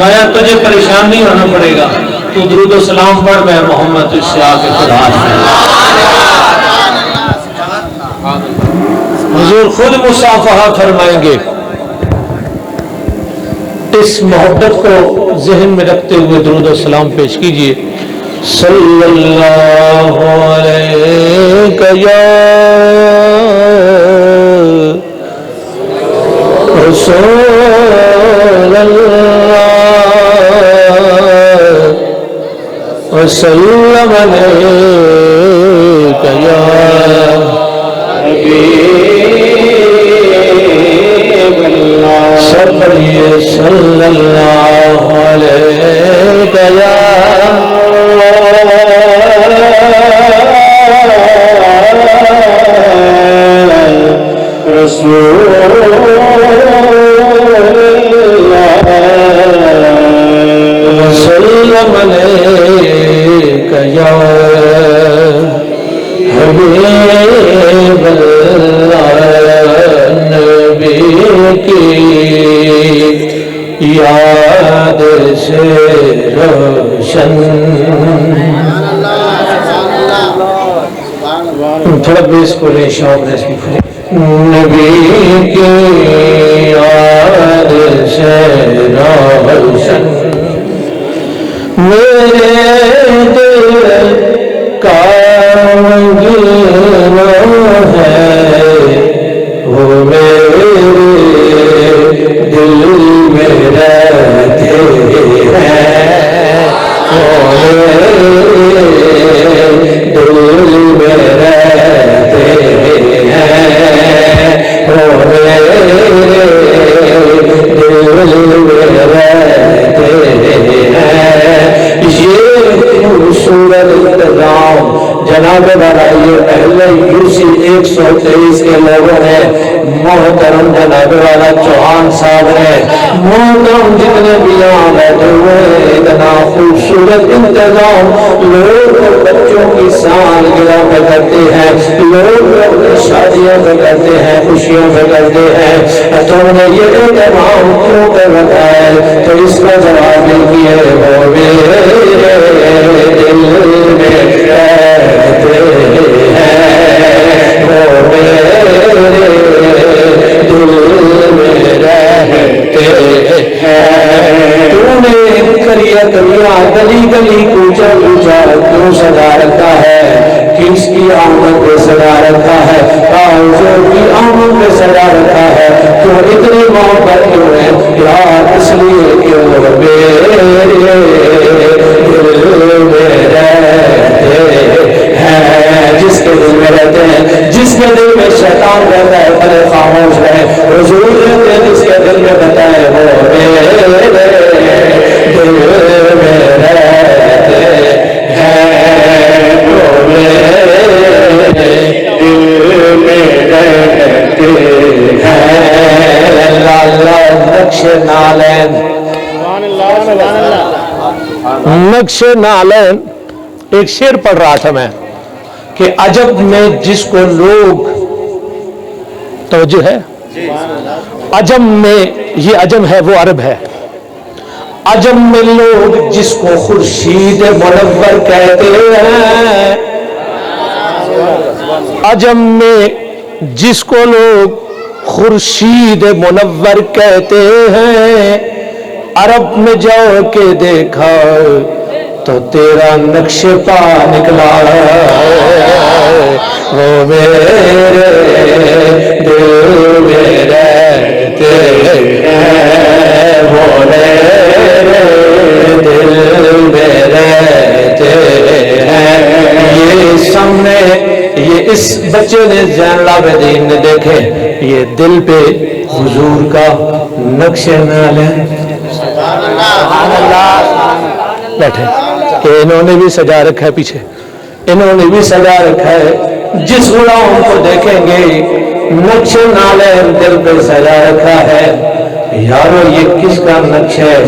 آیا تجھے پریشان نہیں ہونا پڑے گا، تو درود و سلام پڑھ، میں محمد تجھ سے آ کے خدا حضور خود مصافحہ فرمائیں گے۔ اس محبت کو ذہن میں رکھتے ہوئے درود و سلام پیش کیجئے۔ صلی اللہ علیہ یا رسول اللہ وسلم علیک یا حبیب اللہ، سب پڑھیے صلی اللہ علیک یا رسول وسلم علیک یا حبیب اللہ، نبی کی یاد سے روشن۔ تھوڑا بیس کو لے شوق ہے اس کی، نبی کی یاد سے روشن میرے دل کا مجنون ہے، وہ میرے دل میں رہتے ہیں، وہ میرے دل میں رہتے ہیں، وہ میرے دل میں رہتے ہیں۔ یہ خوبصورت انتظام جناب والا یہ اہل یوسی 123 کے لوگوں نے، محترم جناب والا چوہان صاحب نے، محترم جتنے بھی یہاں بیٹھے ہوئے، اتنا خوبصورت انتظام۔ لوگ بچوں کی سالگرہ میں کرتے ہیں، لوگ اپنی شادیوں میں کرتے ہیں، خوشیوں میں کرتے ہیں، تم نے یہ انتظام کیوں کر رکھا ہے؟ تو اس کا جواب یہ ہے، وہ میرے دل میں رہتے ہیں، وہ میرے دل میں رہتے ہیں۔ تو نے کریا کریا گلی گلی کوچا کوچا کیوں سجا رکھا ہے؟ کس کی آمد پہ سجا رکھا ہے؟ آنسوں کی آمد پہ سجا رکھا ہے؟ کیوں اتنی محبت کیوں ہے یار؟ اس لیے کیوں میرے دل میں رہتے ہیں، جس کے دل میں رہتے ہیں، جس کے دل میں شیطان رہتا ہے بڑے خاموش رہے، حضور رہتے ہیں جس کے دل میں رہتا ہے، وہ میرے دل میں رہتے ہیں، وہ میرے دل میں رہتے ہیں۔ اللہ نقش نالین، نقش نالین ایک شعر پڑھ رہا تھا میں کہ عجب میں جس کو لوگ، توجہ ہے، عجم میں، یہ عجم ہے وہ عرب ہے، عجم میں لوگ جس کو خورشید منور کہتے ہیں، عجم میں جس کو لوگ خورشید منور کہتے ہیں، عرب میں جاؤ کے دیکھا تو تیرا نقش پا نکلا، وہ میرے دل میں رہتے ہیں، وہ میرے دل میں رہتے ہیں۔ یہ سامنے یہ اس بچے نے زین العابدین نے دیکھے، یہ دل پہ حضور کا نقش نالین، بیٹھے کہ انہوں نے بھی سجا رکھا ہے، پیچھے انہوں نے بھی سجا رکھا ہے۔ جس غلام کو دیکھیں گے نقش نالین دل پہ سجا رکھا ہے، یارو یہ کس کا نقش ہے؟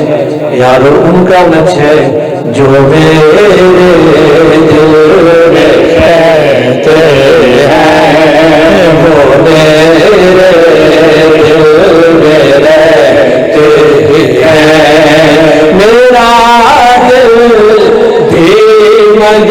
یارو ان کا نقش ہے جو میرے دل میں رہتے ہیں، وہ میرے دل میں رہتے ہیں۔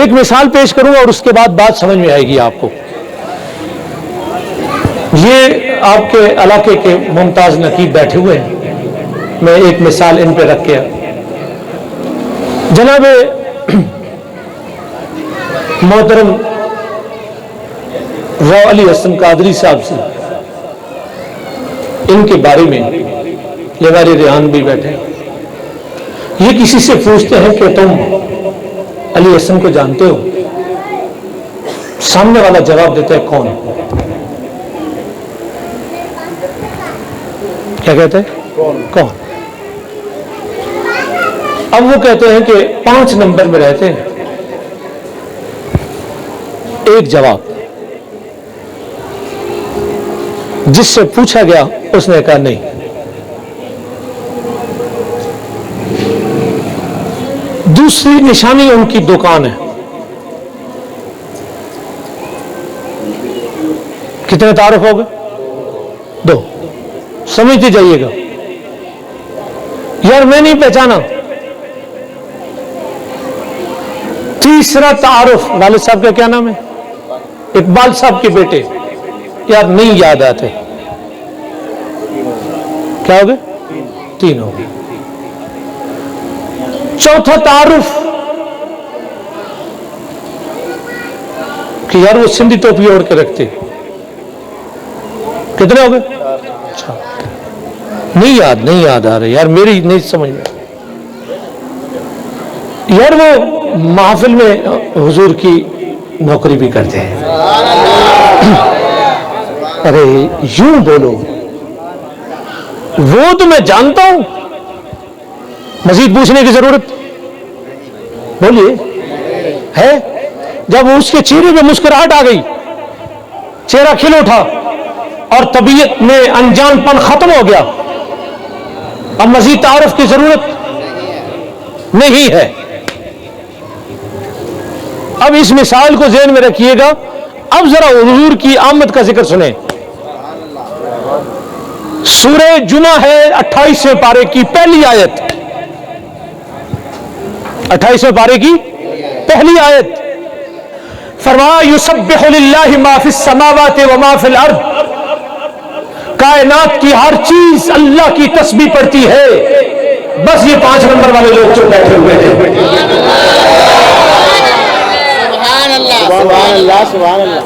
ایک مثال پیش کروں گا اور اس کے بعد بات سمجھ میں آئے گی آپ کو. یہ آپ کے علاقے کے ممتاز نقیب بیٹھے ہوئے ہیں, میں ایک مثال ان پہ رکھ کے جناب محترم رو علی حسن قادری صاحب سے ان کے بارے میں لیواری ریحان بھی بیٹھے, یہ کسی سے پوچھتے ہیں کہ تم علی حسن کو جانتے ہو؟ سامنے والا جواب دیتا ہے کون؟ کیا کہتے ہیں کون؟ اب وہ کہتے ہیں کہ 5 نمبر میں رہتے ہیں. ایک جواب, جس سے پوچھا گیا اس نے کہا نہیں. دوسری نشانی ان کی دکان ہے. کتنے تعارف ہو گئے؟ 2. سمجھتے جائیے گا. یار میں نہیں پہچانا. تیسرا تعارف, والد صاحب کا کیا نام ہے؟ اقبال صاحب کے بیٹے. یار نہیں یاد آتے. کیا ہو گئے؟ 3 ہو گئے. چوتھا تعارف کہ یار وہ سندھی ٹوپی اوڑھ کے رکھتے. کتنے ہو گئے؟ نہیں یاد آ رہے یار, میری نہیں سمجھ میں. یار وہ محفل میں حضور کی نوکری بھی کرتے ہیں. ارے یوں بولو, وہ تو میں جانتا ہوں, مزید پوچھنے کی ضرورت بولیے ہے؟ جب اس کے چہرے پہ مسکراہٹ آ گئی, چہرہ کھل اٹھا اور طبیعت میں انجان پن ختم ہو گیا, اب مزید تعارف کی ضرورت نہیں ہے. اب اس مثال کو ذہن میں رکھیے گا. اب ذرا حضور کی آمد کا ذکر سنیں. سورہ جمعہ ہے 28ویں پارے کی پہلی آیت. 28ویں پارے کی پہلی آیت فرمایا یسبح للہ ما فی السماوات وما فی الارض. کائنات کی ہر چیز اللہ کی تسبیح پڑھتی ہے. بس یہ 5 نمبر والے لوگ جو بیٹھے ہوئے ہیں.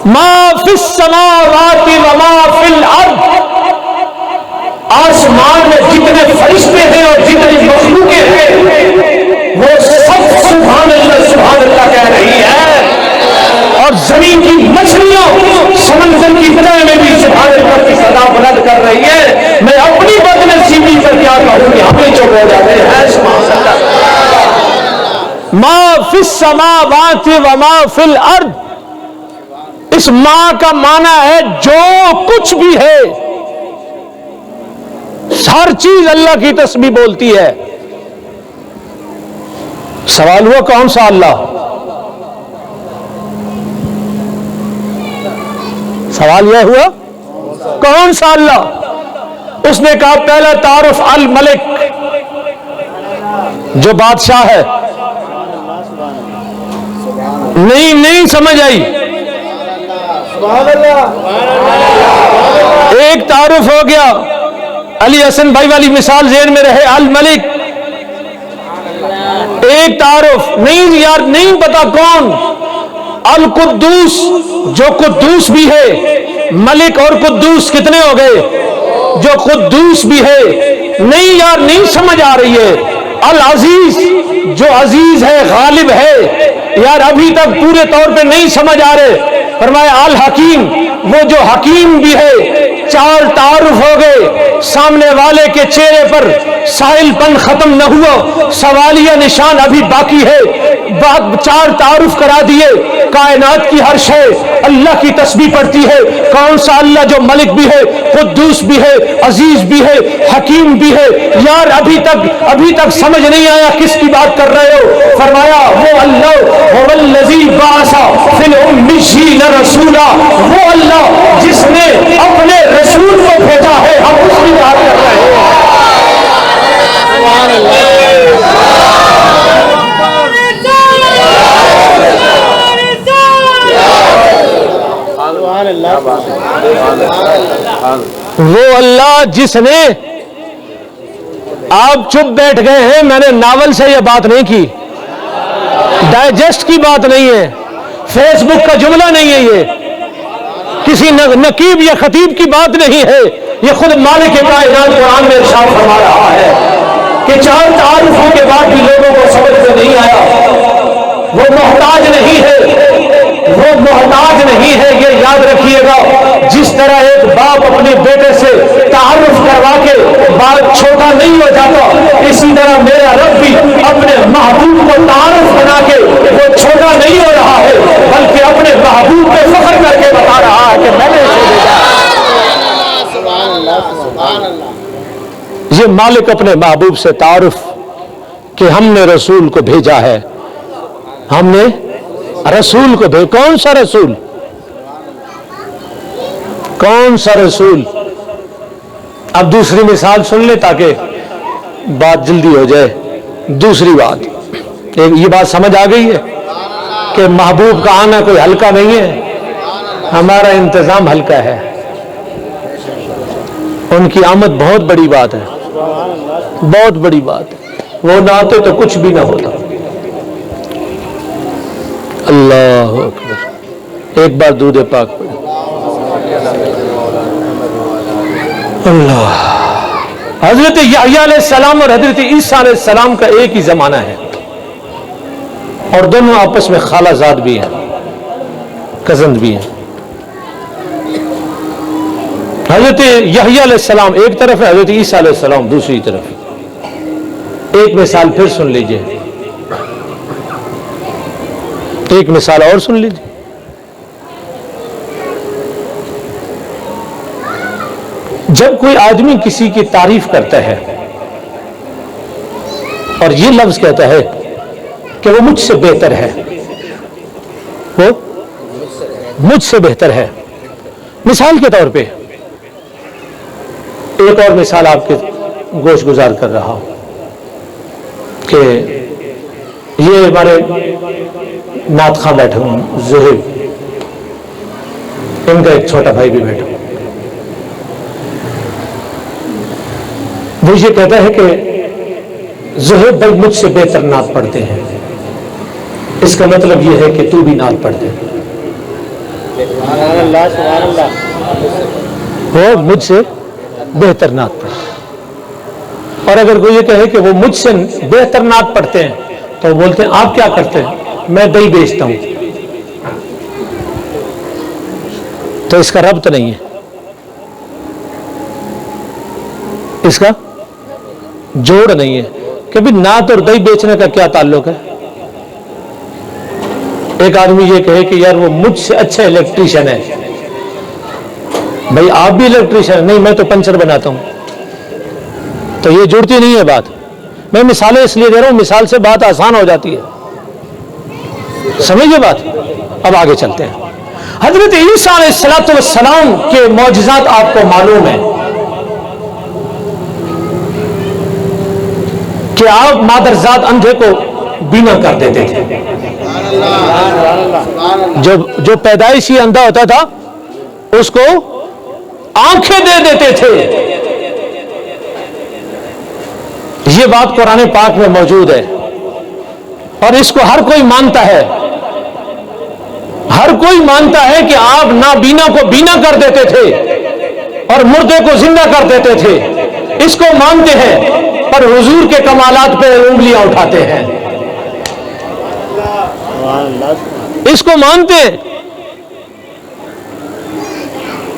ما فی السماوات وما فی الارض. آسمان میں جتنے فرشتے ہیں اور جتنی مخلوقیں ہیں وہ سب سبحان اللہ کہہ رہی ہے. اور زمین کی مچھلیاں سمندر کی تلے میں بھی سبحان اللہ کی صدا بلند کر رہی ہے. میں اپنی بدنصیبی پر کیا کہوں کہ ہمیں چپ ہو جاتے ہیں. سبحان اللہ. ما فی السماوات وما فی الارض. اس ماں کا معنی ہے جو کچھ بھی ہے, ہر چیز اللہ کی تسبیح بولتی ہے. سوال ہوا کون سا اللہ؟ سوال یہ ہوا کون سا اللہ؟ اس نے کہا پہلا تعارف الملک, جو بادشاہ ہے. نہیں سمجھ آئی. ایک تعارف ہو گیا, علی حسن بھائی والی مثال ذہن میں رہے, الملک. ایک تعارف نہیں یار, نہیں پتا کون. القدوس, جو قدوس بھی ہے. ملک اور قدوس کتنے ہو گئے؟ جو قدوس بھی ہے. نہیں یار, نہیں سمجھ آ رہی ہے. العزیز, جو عزیز ہے, غالب ہے. یار ابھی تک پورے طور پہ نہیں سمجھ آ رہے. فرمایا الحکیم, وہ جو حکیم بھی ہے. 4 تعارف ہو گئے. سامنے والے کے چہرے پر سائل پن ختم نہ ہوا, سوالیہ نشان ابھی باقی ہے. 4 تعارف کرا دیے. کائنات کی ہر شے اللہ کی تسبیح پڑھتی ہے. کون سا اللہ جو ملک بھی ہے, قدوس بھی ہے, عزیز بھی ہے, حکیم بھی ہے. یار ابھی تک سمجھ نہیں آیا کس کی بات کر رہے ہو. فرمایا وہ اللہ هو الذی بعث فی الامیین رسولا, وہ اللہ جس نے اپنے رسول کو بھیجا ہے. ہم اس کی بات کر رہے ہیں. سبحان اللہ. وہ اللہ جس نے، آپ چپ بیٹھ گئے ہیں، میں نے ناول سے یہ بات نہیں کی، ڈائجسٹ کی بات نہیں ہے، فیس بک کا جملہ نہیں ہے، یہ کسی نقیب یا خطیب کی بات نہیں ہے، یہ خود مالک کائنات قرآن میں ارشاد فرما رہا ہے کہ 4 تعارفوں کے بعد بھی لوگوں کو سمجھ میں نہیں آیا۔ وہ محتاج نہیں ہے، وہ محتاج نہیں ہے، یہ یاد رکھیے گا۔ جس طرح ایک باپ اپنے بیٹے سے تعارف کروا کے باپ چھوٹا نہیں ہو جاتا، اسی طرح میرا رب بھی اپنے محبوب کو تعارف بنا کے وہ چھوٹا نہیں ہو رہا ہے، بلکہ اپنے محبوب پہ فخر کر کے بتا رہا ہے کہ میں نے اسے بھیجا۔ یہ مالک اپنے محبوب سے تعارف کہ ہم نے رسول کو بھیجا ہے، ہم نے رسول کو بھیجا۔ کون سا رسول؟ کون سا رسول؟ اب دوسری مثال سن لے تاکہ بات جلدی ہو جائے۔ دوسری بات، یہ بات سمجھ آ گئی ہے کہ محبوب کا آنا کوئی ہلکا نہیں ہے، ہمارا انتظام ہلکا ہے، ان کی آمد بہت بڑی بات ہے، بہت بڑی بات ہے، وہ نہ آتے تو کچھ بھی نہ ہوتا۔ اللہ اکبر، ایک بار درود پاک پڑھیں۔ اللہ، حضرت یحییٰ علیہ السلام اور حضرت عیسیٰ علیہ السلام کا ایک ہی زمانہ ہے، اور دونوں آپس میں خالہ زاد بھی ہیں، کزن بھی ہیں۔ حضرت یحییٰ علیہ السلام ایک طرف ہے، حضرت عیسیٰ علیہ السلام دوسری طرف ہے۔ ایک مثال پھر سن لیجئے، ایک مثال اور سن لیجئے۔ جب کوئی آدمی کسی کی تعریف کرتا ہے اور یہ لفظ کہتا ہے کہ وہ مجھ سے بہتر ہے، وہ مجھ سے بہتر ہے، مثال کے طور پہ ایک اور مثال آپ کے گوش گزار کر رہا ہوں کہ یہ ہمارے نعت خواں بیٹھے ہوں زہیب، ان کا ایک چھوٹا بھائی بھی بیٹھا، وہ یہ کہتا ہے کہ زہیب بھائی مجھ سے بہتر نعت پڑھتے ہیں، اس کا مطلب یہ ہے کہ تو بھی نعت پڑھ دے۔ وہ مجھ سے بہتر نعت پڑھتے، اور اگر کوئی یہ کہے کہ وہ مجھ سے بہتر نعت پڑھتے ہیں تو وہ بولتے ہیں آپ کیا کرتے ہیں؟ میں دہی بیچتا ہوں۔ تو اس کا ربط نہیں ہے، اس کا جوڑ نہیں ہے کہ بھی نعت اور دہی بیچنے کا کیا تعلق ہے۔ ایک آدمی یہ کہے کہ یار وہ مجھ سے اچھا الیکٹریشین ہے، بھائی آپ بھی الیکٹریشین؟ نہیں، میں تو پنچر بناتا ہوں۔ تو یہ جڑتی نہیں ہے بات۔ میں مثالیں اس لیے دے رہا ہوں، مثال سے بات آسان ہو جاتی ہے، سمجھے بات؟ اب آگے چلتے ہیں۔ حضرت عیسیٰ علیہ السلام کے معجزات آپ کو معلوم ہیں کہ آپ مادرزاد اندھے کو بینا کر دیتے تھے، جو پیدائشی اندھا ہوتا تھا اس کو آنکھیں دے دیتے تھے۔ یہ بات قرآن پاک میں موجود ہے اور اس کو ہر کوئی مانتا ہے، ہر کوئی مانتا ہے کہ آپ نابینا کو بینا کر دیتے تھے اور مردے کو زندہ کر دیتے تھے، اس کو مانتے ہیں، پر حضور کے کمالات پہ انگلیاں اٹھاتے ہیں، اس کو مانتے ہیں۔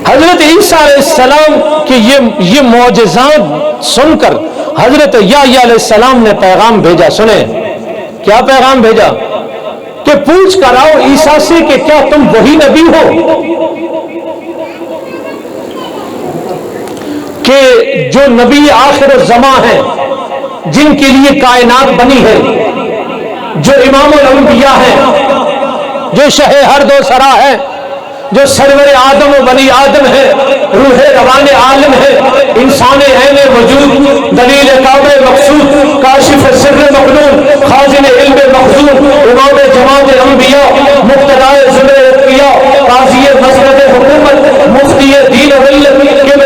حضرت عیسیٰ علیہ السلام کے یہ معجزات سن کر حضرت یحییٰ علیہ السلام نے پیغام بھیجا۔ سنیں کیا پیغام بھیجا کہ پوچھ کر آؤ عیسیٰ سے کہ کیا تم وہی نبی ہو کہ جو نبی آخر الزماں ہیں، جن کے لیے کائنات بنی ہے، جو امام الانبیاء ہیں، جو شہ ہر دو سرا ہے، جو سرور آدم و بنی آدم ہے، روح روان عالم ہے، انسان عین وجود، دلیل کعبہ مقصود، کاشف سر مخلوق، خازن علم مخزون، امام جماعت انبیاء، مقتدائے زمرہ انبیاء، قاضی مسند حکومت، مفتی دین و ملت،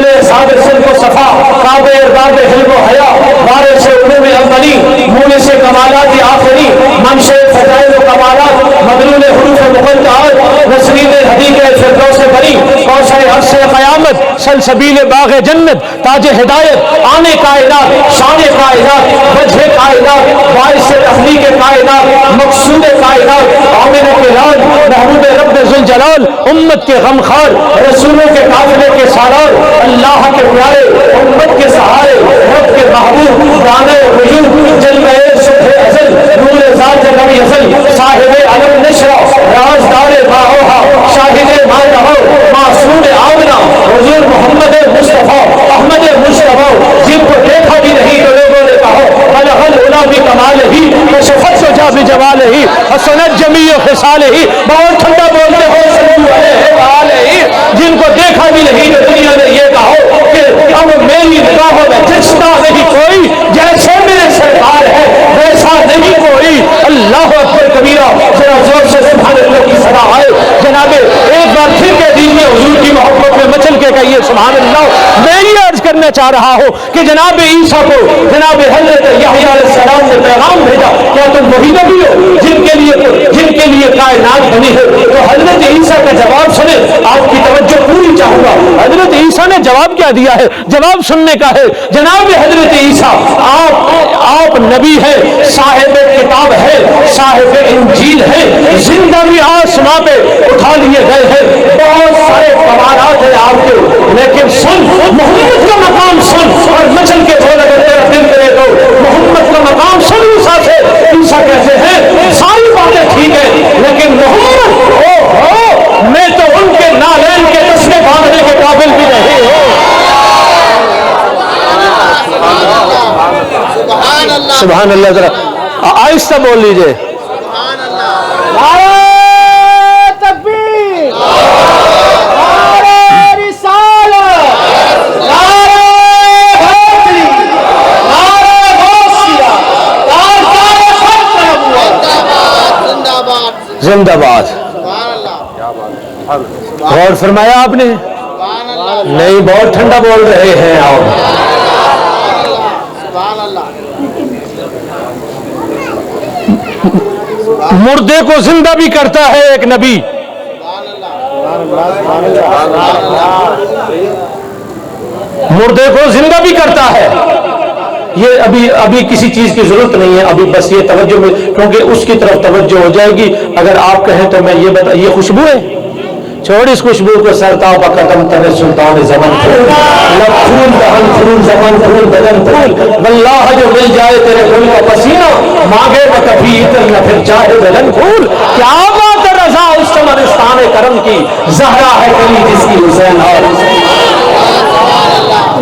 ارداد حلم و حیا، وارث علوم اولی، مونس کمالات آخری، منشأ فضائل و کمالات، مدلول حروف مقطعات، نسرین حدیق فردوس بری، کوثر عرش قیامت، سلسبیل باغ جنت، تاج ہدایت، آنے کائنات، شان کائنات، وجہ کائنات، باعث تخلیق کائنات، مقصود کائنات، عامر کے لال، محبوب رب ذوالجلال، امت کے غمخوار، رسولوں کے قافلے کے سالار، اللہ کے پیارے، امت کے سہارے، رب کے محبوب، دانے وجود، جلوے صبح ازل، نور ذات نبی ازل، صاحب علم نشرہ، رازدار ماہوہا، شاہد ما رہو، معصوم آمنہ، حضور محمد مصطفیٰ، احمد مصطفیٰ، جن کو دیکھا بھی نہیں تو لوگوں نے کہا بلغ العلا بکمال ہی، کشفت سجا بجمال ہی، حسنت جمیع خصال ہی، بہت ٹھنڈا بولتے ہو صلو علیہ وآلہ ہی، جن کو دیکھا بھی نہیں تو دنیا نے یہ کہو کہ اب میری نگاہوں میں جچتا نہیں کوئی، جیسے میرے سرکار ہے ویسا نہیں کوئی، اللہ اکبر کبیرہ، ذرا زور سے سبحان اللہ کی صدا آئے۔ جناب ایک بار پھر کہہ دیجیے حضور کی محبت میں مچل کے کہیے سبحان اللہ۔ میں یہ عرض کرنا چاہ رہا ہوں کہ جناب عیسیٰ کو جناب حضرت یحییٰ علیہ السلام نے پیغام بھیجا، کیا تم وہی نبی ہو جن کے لیے کائنات بنی ہے؟ تو حضرت عیسیٰ کا جواب سنیں، آپ کی توجہ پوری چاہوں گا۔ حضرت عیسیٰ نے جواب کیا دیا ہے؟ جواب سننے کا ہے۔ جناب حضرت عیسیٰ آپ نبی ہیں، صاحب کتاب ہے، صاحب انجیل ہے، زندہ بھی آسماں پہ اٹھا لیے گئے ہیں، بہت سارے کمالات ہیں آپ کے، لیکن سن محمد کا مقام سن، اور مچل کے بول اگر تیرا دل کرے تو محمد کا مقام سن عیسیٰ سے۔ عیسیٰ کہتے ہیں ساری باتیں ٹھیک ہیں لیکن محمد میں تو ان کے نالین کے تسمے باندھنے کے قابل بھی نہیں ہوں۔ سبحان اللہ، ذرا آہستہ بول لیجئے۔ زندہ باد۔ غور فرمایا آپ نے؟ نہیں، بہت ٹھنڈا بول رہے ہیں آپ۔ مردے کو زندہ بھی کرتا ہے ایک نبی، مردے کو زندہ بھی کرتا ہے۔ یہ ابھی کسی چیز کی ضرورت نہیں ہے، ابھی بس یہ توجہ میں، کیونکہ اس کی طرف توجہ ہو جائے گی اگر آپ کہیں تو میں یہ بتا، یہ خوشبو ہے، چھوڑ اس خوشبو کو، سرتاؤ کا قدم تن سلطان زمن پھول، لب پھول دہن پھول زمن پھول بدن پھول، واللہ جو مل جائے تیرے گل کا پسینہ، مانگے نہ کبھی اتر نہ پھر چاہے بدن پھول۔ کیا بات ہے رضا اس سمرستان کرم کی، زہرا ہے کلی جس کی حسین اور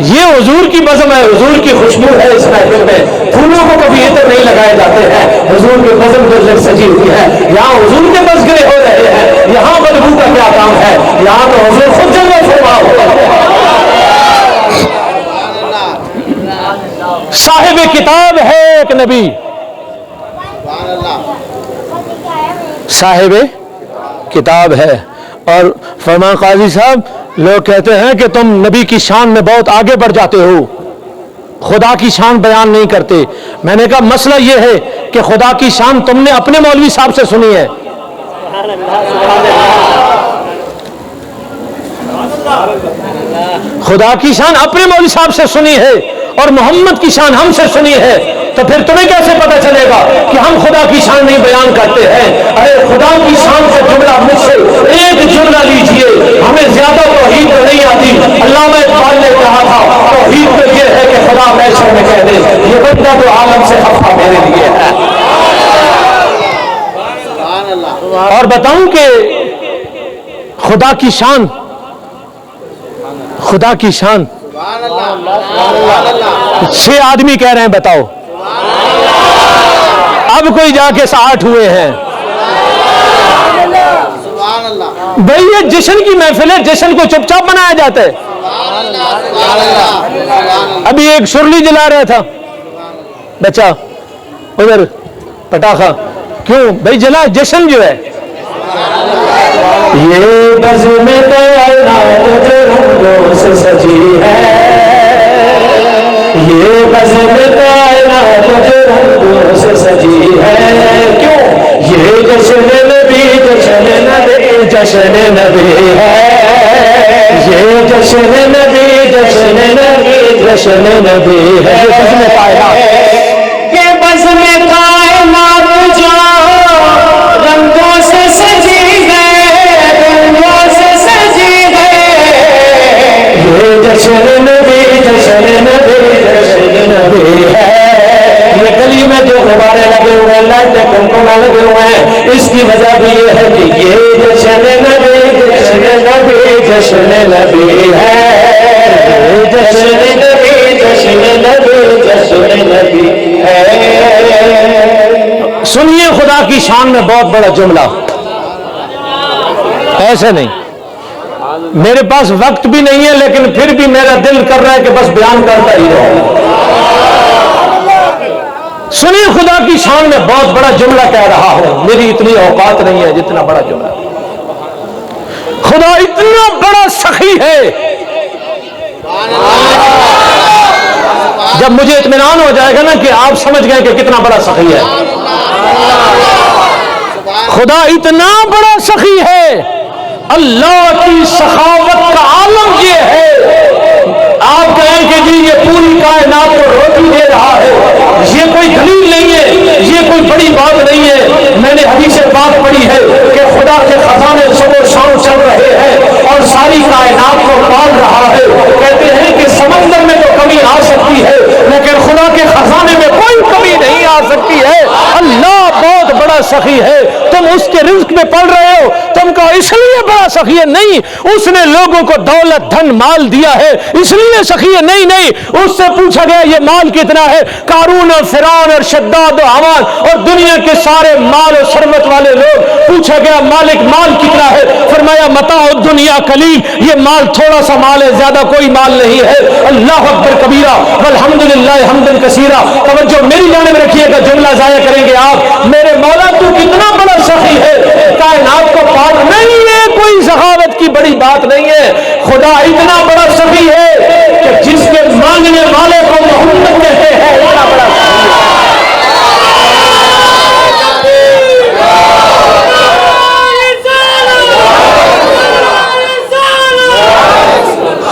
یہ حضور کی بزم ہے، حضور کی خوشبو ہے اس محفل میں۔ پھولوں کو کبھی عطر نہیں لگائے جاتے ہیں، حضور کی بزم جو لگ سجی ہوئی ہے، یہاں حضور کے تذکرے ہو رہے ہیں، یہاں بدبو کا کیا کام ہے؟ یہاں تو حضور خود جلوہ فرما ہوتا ہے۔ صاحب کتاب ہے ایک نبی، صاحب کتاب ہے، اور فرمان قاضی صاحب لوگ کہتے ہیں کہ تم نبی کی شان میں بہت آگے بڑھ جاتے ہو، خدا کی شان بیان نہیں کرتے۔ میں نے کہا مسئلہ یہ ہے کہ خدا کی شان تم نے اپنے مولوی صاحب سے سنی ہے، خدا کی شان اپنے مولوی صاحب سے سنی ہے اور محمد کی شان ہم سے سنی ہے، تو پھر تمہیں کیسے پتا چلے گا کہ ہم خدا کی شان نہیں بیان کرتے ہیں؟ ارے خدا کی شان سے جملہ مجھ سے ایک جملہ لیجئے، ہمیں زیادہ توحید تو نہیں آتی۔ علامہ اقبال نے کہا تھا توحید تو یہ ہے کہ خدا محشر میں کہہ دے یہ بندہ تو عالم سے خفا میرے لیے ہے۔ اور بتاؤں کہ خدا کی شان، خدا کی شان 6 آدمی کہہ رہے ہیں، بتاؤ اب کوئی جا کے 60 ہوئے ہیں۔ بھئی یہ جشن کی محفل ہے، جشن کو چپ چاپ منایا جاتا ہے۔ ابھی ایک شرلی جلا رہا تھا بچہ ادھر پٹاخہ، کیوں بھئی جلا؟ جشن جو ہے یہ بزم کائنات جو رنگوں سے سجی ہے، یہ بزم کائنات جو رنگوں سے سجی ہے، کیوں؟ یہ جشن نبی جشن نبی جشن نبی ہے، یہ جشن نبی جشن نبی جشن نبی ہے، یہ بزم کائنات، یہ بزم کائنات جو رنگوں سے سجی ہے، رنگوں سے سجی ہے، یہ جشن نبی جشن نبی جشن نبی ہے۔ یہ گلی میں جو غبارے لگے ہوئے ہیں، لائٹیں کمکمہ لگے ہوئے ہیں، اس کی وجہ بھی یہ ہے کہ یہ جشن نبی جشن نبی جشن نبی ہے، یہ جشن نبی جشن نبی جشن نبی ہے۔ سنیے خدا کی شان میں بہت بڑا جملہ، ایسے نہیں، میرے پاس وقت بھی نہیں ہے لیکن پھر بھی میرا دل کر رہا ہے کہ بس بیان کرتا ہی رہوں۔ سنیے خدا کی شان میں بہت بڑا جملہ کہہ رہا ہوں، میری اتنی اوقات نہیں ہے جتنا بڑا جملہ۔ خدا اتنا بڑا سخی ہے، جب مجھے اطمینان ہو جائے گا نا کہ آپ سمجھ گئے کہ کتنا بڑا سخی ہے، خدا اتنا بڑا سخی ہے، اللہ کی سخاوت کا عالم یہ ہے۔ آپ کہیں کہ جی یہ پوری کائنات کو روٹی دے رہا ہے، یہ کوئی دلیل نہیں ہے، یہ کوئی بڑی بات نہیں ہے۔ میں نے حدیث پاک پڑھی ہے کہ خدا کے خزانے صبح و شام چل رہے ہیں اور ساری کائنات کو پال رہا ہے۔ کہتے ہیں کہ سمندر میں تو کمی آ سکتی ہے لیکن خدا کے خزانے میں کوئی کمی نہیں آ سکتی ہے۔ اللہ بہت بڑا سخی ہے، تم اس کے رزق میں پڑ رہے ہو، تم کو اس لیے بڑا سخی ہے نہیں اس نے لوگوں کو دولت دھن مال دیا ہے اس لیے سخی ہے، نہیں نہیں، اس سے پوچھا گیا یہ مال کتنا ہے، قارون اور فرعون اور شداد و حمان اور دنیا کے سارے مال و ثروت والے لوگ، پوچھا گیا مالک مال کتنا ہے، فرمایا متاع الدنیا قلیل، یہ مال تھوڑا سا مال ہے، زیادہ کوئی مال نہیں ہے۔ اللہ اکبر کبیرہ والحمدللہ حمدا کثیرہ۔ توجہ میری جانب رکھیے گا، جملہ ضائع کریں گے آپ۔ میرے مولا تو کتنا بڑا سخی ہے، کائنات کو پال نہیں ہے، کوئی سخاوت کی بڑی بات نہیں ہے۔ خدا اتنا بڑا سخی ہے کہ جس کے مانگنے والے کو محمد کہتے ہیں، اتنا بڑا سخی ہے۔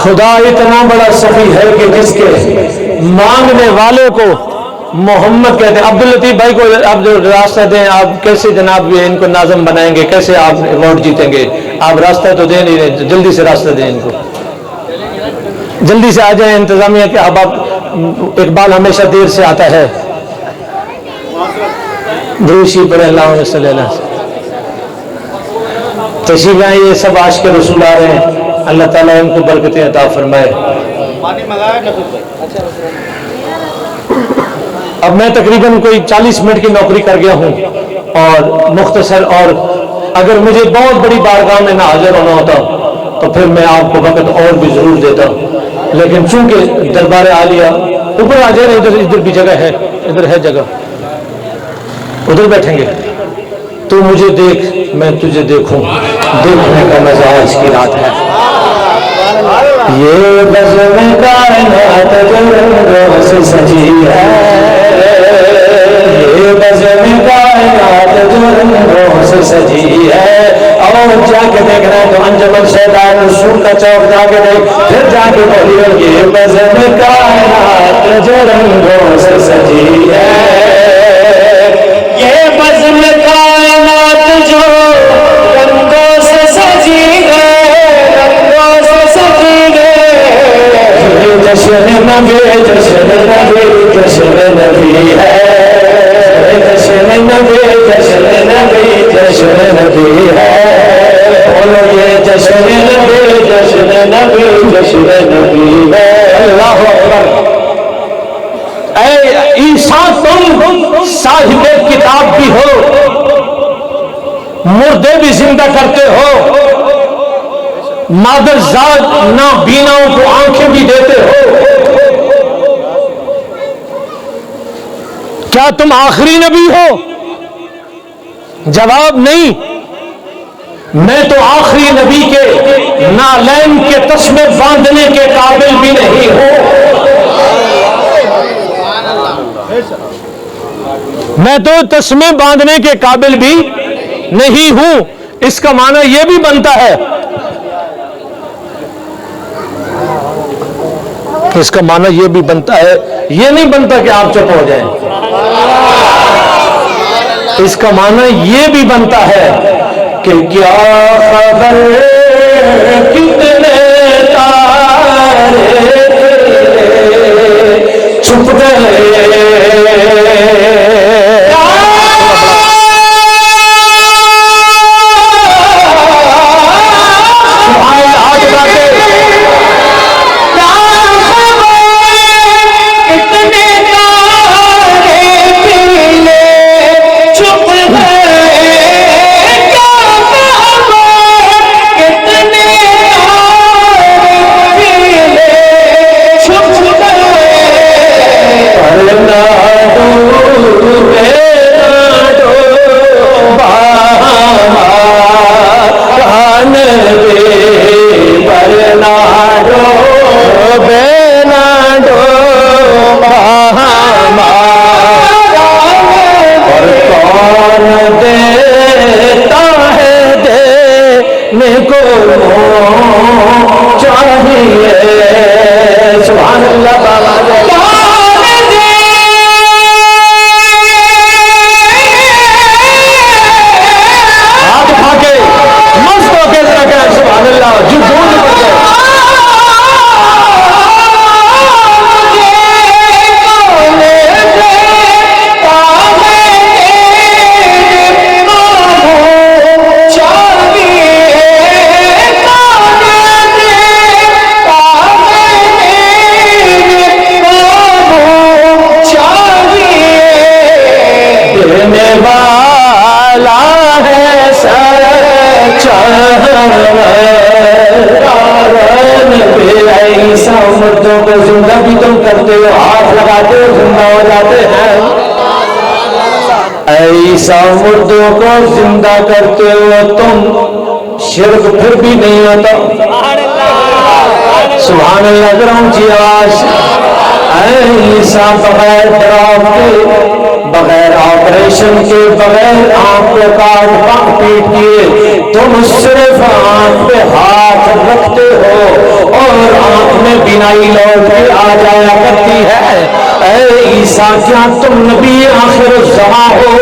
خدا اتنا بڑا سخی ہے کہ جس کے مانگنے والے کو محمد کہتے ہیں۔ عبداللطیف بھائی کو آپ جو راستہ دیں، آپ کیسے جناب یہ ان کو ناظم بنائیں گے، کیسے آپ ایوارڈ جیتیں گے؟ آپ راستہ تو دے نہیں رہے، جلدی سے راستہ دیں ان کو، جلدی سے آ جائیں انتظامیہ کے احباب۔ اقبال ہمیشہ دیر سے آتا ہے، دروشی پڑھے اللہ علیہ وسلم۔ تشریف لائیں، یہ سب عاشق رسول آ رہے ہیں، اللہ تعالیٰ ان کو برکتیں عطا فرمائے۔ اب میں تقریباً کوئی 40 منٹ کی نوکری کر گیا ہوں اور مختصر، اور اگر مجھے بہت بڑی بارگاہ میں نہ حاضر ہونا ہوتا تو پھر میں آپ کو وقت اور بھی ضرور دیتا، لیکن چونکہ دربار عالیہ اوپر آ جائے، ادھر بھی جگہ ہے، ادھر ہے جگہ، ادھر بیٹھیں گے۔ تو مجھے دیکھ میں تجھے دیکھوں، دیکھنے کا مزہ آج کی رات ہے۔ یہ بزم کائنات جو رنگوں سے سجی ہے، یہ بزم کائنات جو رنگوں سے سجی ہے۔ اور جا کے دیکھنا ہے تو انجمن شہدائے رسول کا چوک جا کے دیکھ، پھر جا کے بولیے یہ بزم کائنات جو رنگوں سے سجی ہے، یہ بزم کائنات جو رنگوں سے سجی ہے، رنگوں سے سجی ہے۔ جشن نبی جشن نبی جشن نبی ہے، جشن نبی جشن نبی جشن نبی ہے، بولو یہ جشن نبی جشن نبی جشن نبی ہے۔ اللہ اکبر۔ اے عیسیٰ تم صاحب کتاب بھی ہو، مردے بھی زندہ کرتے ہو، مادر ذات نابیناؤں کو آنکھیں بھی دیتے ہو، کیا تم آخری نبی ہو؟ جواب نہیں، میں تو آخری نبی کے نالین کے تسمے باندھنے کے قابل بھی نہیں ہوں۔ میں تو تسمے باندھنے کے قابل بھی نہیں ہوں، اس کا معنی یہ بھی بنتا ہے، اس کا معنی یہ بھی بنتا ہے، یہ نہیں بنتا کہ آپ چپ ہو جائیں، اس کا معنی یہ بھی بنتا ہے کہ کیا خبر کتنے تارے چھپ گئے، مردوں کو زندہ بھی تم کرتے ہو، ہاتھ لگاتے ہو زندہ ہو جاتے ہیں، ایسا مردوں کو زندہ کرتے ہو تم، شرک پھر بھی نہیں ہوتا، سبحان اللہ کرم جی آج ایسا بغیر ڈراپ کے، بغیر آپریشن کے، بغیر آنکھ کو کاٹ پاک پیٹ کیے تم صرف آنکھ پہ ہاتھ رکھتے ہو اور آنکھ میں بینائی لوٹ کے آ جایا کرتی ہے، اے عیسیٰ کیا تم نبی آخر الزمان ہو؟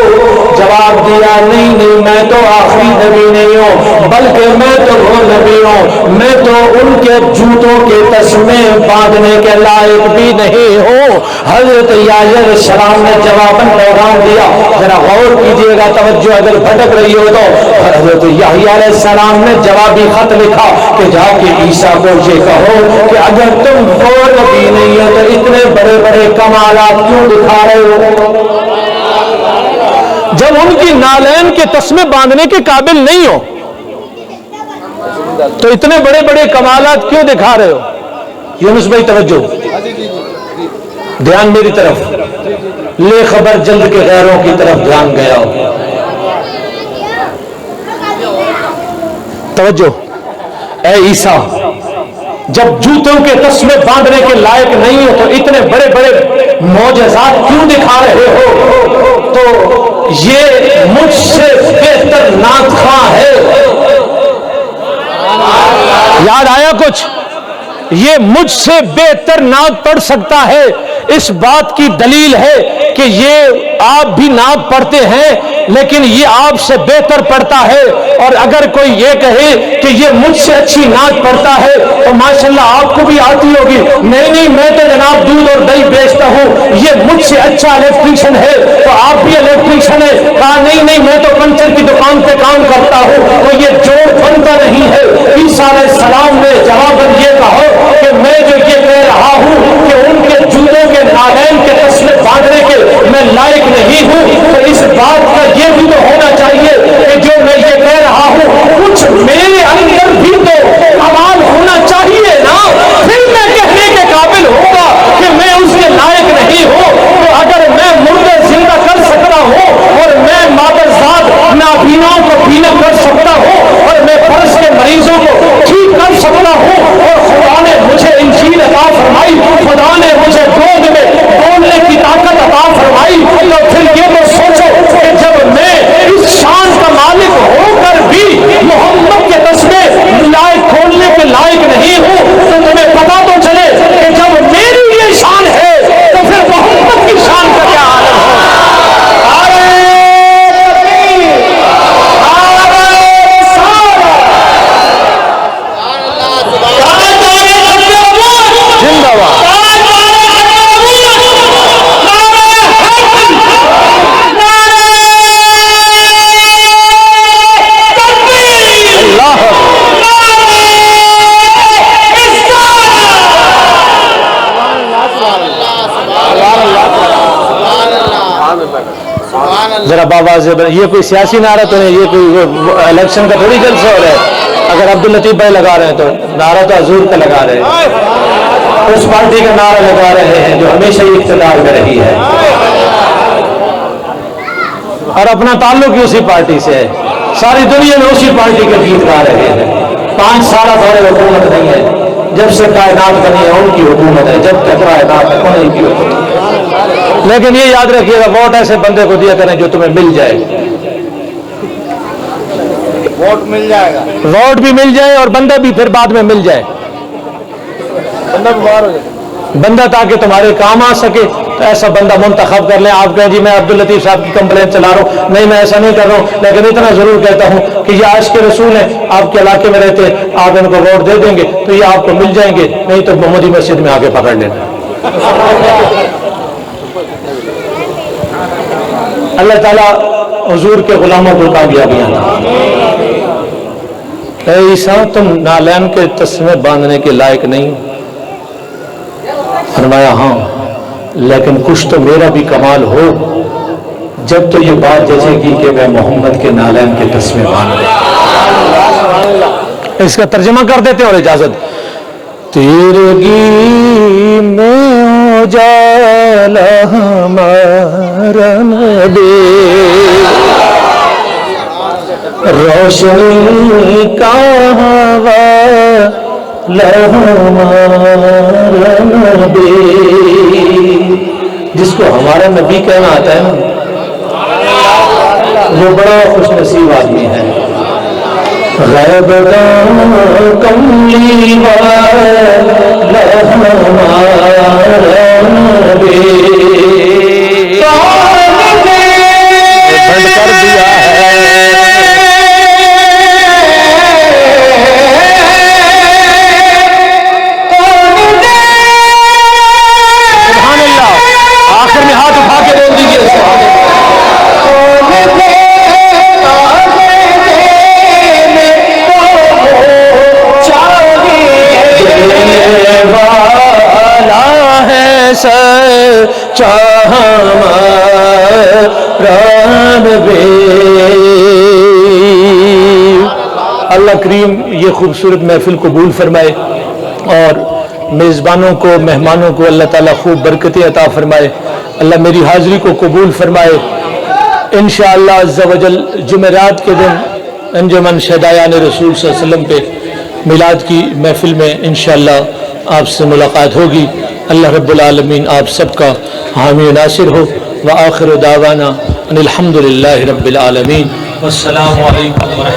جواب دیا نہیں نہیں، میں تو آخری نبی نہیں ہوں، بلکہ میں تو وہ نبی ہوں، میں تو ان کے جوتوں کے تسمے باندھنے کے لائق بھی نہیں ہوں۔ حضرت یحییٰ علیہ السلام نے جواباً پیغام دیا، ذرا غور کیجئے گا، توجہ اگر بھٹک رہی ہو تو، حضرت یحییٰ علیہ السلام نے جوابی خط لکھا کہ جا کے عیسیٰ کو یہ کہو کہ اگر تم وہ نبی نہیں ہو تو اتنے بڑے بڑے کمالات کیوں دکھا رہے ہو؟ جب ان کی نالین کے تسمے باندھنے کے قابل نہیں ہو تو اتنے بڑے بڑے کمالات کیوں دکھا رہے ہو؟ یونس بھائی توجہ، دھیان میری طرف، لے خبر جلد کے غیروں کی طرف دھیان گیا ہو، توجہ، اے عیسیٰ جب جوتوں کے تسمے باندھنے کے لائق نہیں ہو تو اتنے بڑے بڑے معجزات کیوں دکھا رہے ہو؟ تو یہ مجھ سے بہتر نعت خواں ہے، یاد آیا کچھ؟ یہ مجھ سے بہتر نعت پڑھ سکتا ہے، اس بات کی دلیل ہے کہ یہ آپ بھی نعت پڑھتے ہیں لیکن یہ آپ سے بہتر پڑھتا ہے، اور اگر کوئی یہ کہے کہ یہ مجھ سے اچھی نعت پڑھتا ہے تو ماشاءاللہ آپ کو بھی آتی ہوگی، نہیں نہیں میں تو جناب دودھ اور دہی بیچتا ہوں، یہ مجھ سے اچھا الیکٹریشین ہے تو آپ بھی الیکٹریشین ہے، کہا نہیں نہیں میں تو پنچر کی دکان پہ کام کرتا ہوں، تو یہ جوڑ بنتا نہیں ہے۔ عیسیٰ علیہ السلام نے جواباً یہ کہا کہ میں جو یہ کہہ رہا ہوں کہ ان کے جوتوں کے نالین کے تسمے باندھنے کے میں لائق نہیں ہوں، تو اس بات کا یہ بھی تو ہونا چاہیے کہ جو میں یہ کہہ رہا ہوں کچھ میرے اندر بھی تو کمال ہونا چاہیے نا، پھر میں کہنے کے قابل ہوگا کہ میں اس کے لائق نہیں ہوں۔ تو اگر میں مردے زندہ کر سکتا ہوں اور میں مادرزاد نابیناؤں کو بینا کر سکتا ہوں اور میں فرض کے مریضوں کو ٹھیک کر سکتا ہوں اور خدا نے مجھے انجیل عطا فرمائی، خدا نے مجھے گود میں بولنے کی طاقت عطا فرمائی، تو پھر یہ تو سوچ لائق نہیں ہوں تو تمہیں پتا تو چلے کہ جب میری یہ شان ہے تو پھر محمد کی شان کا کیا عالم ہو. زندہ باد. ذرا بابا سے یہ کوئی سیاسی نعرہ تو نہیں, یہ کوئی الیکشن کا تھوڑی جلسہ ہو رہا ہے. اگر عبداللطیف بھائی لگا رہے ہیں تو نعرہ تو حضور کا لگا رہے ہیں, اس پارٹی کا نعرہ لگا رہے ہیں جو ہمیشہ ہی اقتدار میں رہی ہے اور اپنا تعلق ہی اسی پارٹی سے ہے. ساری دنیا میں اسی پارٹی کے گیت گا رہے ہیں. 5 سالہ دور حکومت نہیں ہے, جب سے کائنات بنی ہے ان کی حکومت ہے, جب تک کائنات ہے انہیں کی حکومت ہے. لیکن یہ یاد رکھیے گا, ووٹ ایسے بندے کو دیا کریں جو تمہیں مل جائے. ووٹ مل جائے گا, ووٹ بھی مل جائے اور بندہ بھی پھر بعد میں مل جائے. بندہ بیمار ہو جائے, بندہ تاکہ تمہارے کام آ سکے تو ایسا بندہ منتخب کر لیں. آپ کہیں جی میں عبداللطیف صاحب کی کمپلین چلا رہا ہوں, نہیں میں ایسا نہیں کر رہا ہوں, لیکن اتنا ضرور کہتا ہوں کہ یہ عاشق رسول ہیں, آپ کے علاقے میں رہتے ہیں, آپ ان کو ووٹ دے دیں گے تو یہ آپ کو مل جائیں گے, نہیں تو محمدی مسجد میں آگے پکڑ لینا. اللہ تعالیٰ حضور کے غلاموں کو کامیابیاں عطا. اے عیسیٰ تم نالین کے تسمے باندھنے کے لائق نہیں. فرمایا ہاں, لیکن کچھ تو میرا بھی کمال ہو جب تو یہ بات جچے گی کہ میں محمد کے نالین کے تسمے باندھ دوں. اس کا ترجمہ کر دیتے اور اجازت. تیرگی میں اجالا ہمارا نبی, روشنی کا حوالہ ہمارا نبی. جس کو ہمارا نبی کہنا آتا ہے نا وہ بڑا خوش نصیب آدمی ہے. غیب کملی والا ہمارا نبی بند کر دیا ہے. سبحان اللہ. آخر میں ہاتھ اٹھا کے بول دیجیے سبحان اللہ. اللہ کریم یہ خوبصورت محفل قبول فرمائے اور میزبانوں کو, مہمانوں کو اللہ تعالیٰ خوب برکتیں عطا فرمائے. اللہ میری حاضری کو قبول فرمائے. انشاءاللہ عز و جل جمعرات کے دن انجمن شہدایان رسول صلی اللہ علیہ وسلم پہ میلاد کی محفل میں انشاءاللہ آپ سے ملاقات ہوگی. اللہ رب العالمین آپ سب کا حامی و ناصر ہو. وآخر دعوانا ان الحمد للہ رب العالمین. والسلام علیکم ورحمۃ اللہ.